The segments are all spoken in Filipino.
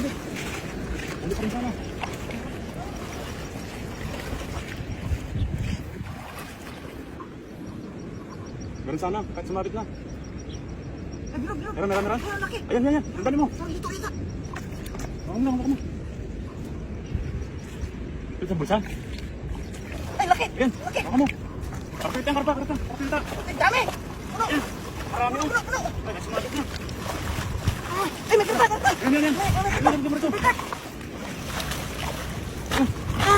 Hindi pa rin sana. Meron sana, kahit sumabit na. Meron. Ayan. Ang dali mo. Baka mo. Ito sa bulsa. Ay, laki! Ayan, Laki! baka mo. Karpet yan. Ay, dami! Puno! Ayan, marami o. Puno! Ay, sumabit na. Ay, may karpa! Ayan.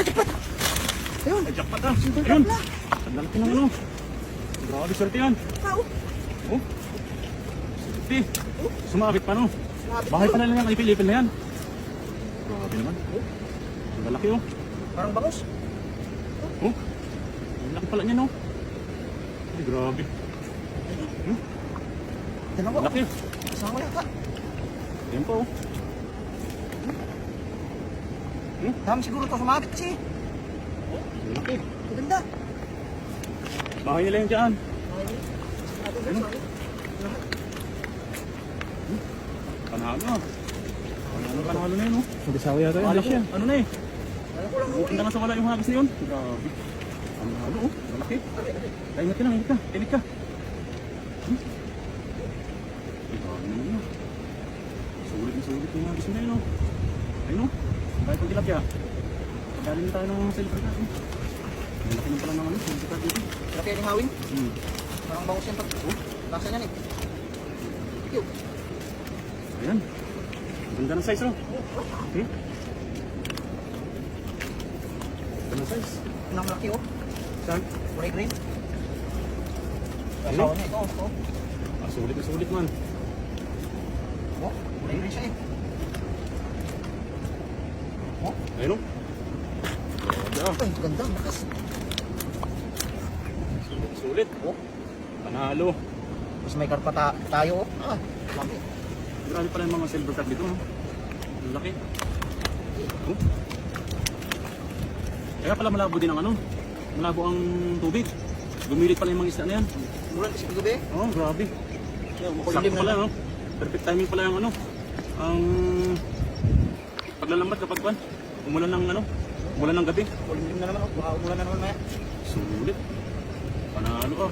Jackpot! Ayun! Ay, jackpot ah. Ayun. Ang lalaki ng ano. Grabe, swerte yan. Tao! Oh. Swerte. Sumabit pa no. Bahay pa na lang yan, ipil na yan. Grabe naman. Ang lalaki oh. Parang bangus. Oh. Ang laki pala niya no. Ay, grabe. Dalawa. Ang laki. Kasama yata. Ayan po oh. Dami siguro ito sumabit kasi. Ang laki. Ang ganda. Bahay nila yung dyan. Panalo. Panalo na yun oh. Hindi sawa yata yun. Malaki yan. Ano na eh. Alam ko lang mo. Bukin na nga sa wala yung hagis na yun. Grabe. Panalo oh. Malaki. Ingat ka. Ingat ka. Grabe naman yun. Sulit yung hagis na yun oh. Ayun oh. Kahit pag tilapia. Pagaling tayo ng silver natin. Ang laki ng pala ng ano. Silver dito. Laki yung hawin. Hmm. Parang bangus yan pag. Lasa niyan eh. Cute. Ayan. Ganda ng size oh. Ganda ng size. Ang laki oh. Saan? Kulay green. Ano? Asawa niya ito. Ah, sulit man. Oh, kulay green siya eh. Oh, Ayun oh. ay, ganda. Lakas. Sulit. Oh, Panalo. mas may karpa tayo oh. Laki. Grabe pala yung mga silver cut dito. No? Ang laki. Oh. Kaya pala malabo din ang ano. Malabo ang tubig. Gumilit pala yung mga isda na yan. Mulan kasi gabi. Oh, grabe. Makulimlim Sakto pala, na. no? Perfect timing pala yung ano. Ang paglalambat kapag pan. Umulan ng ano. Umulan ng gabi. Makulimlim na naman oh. Baka umulan na naman maya. Sulit. Panalo oh.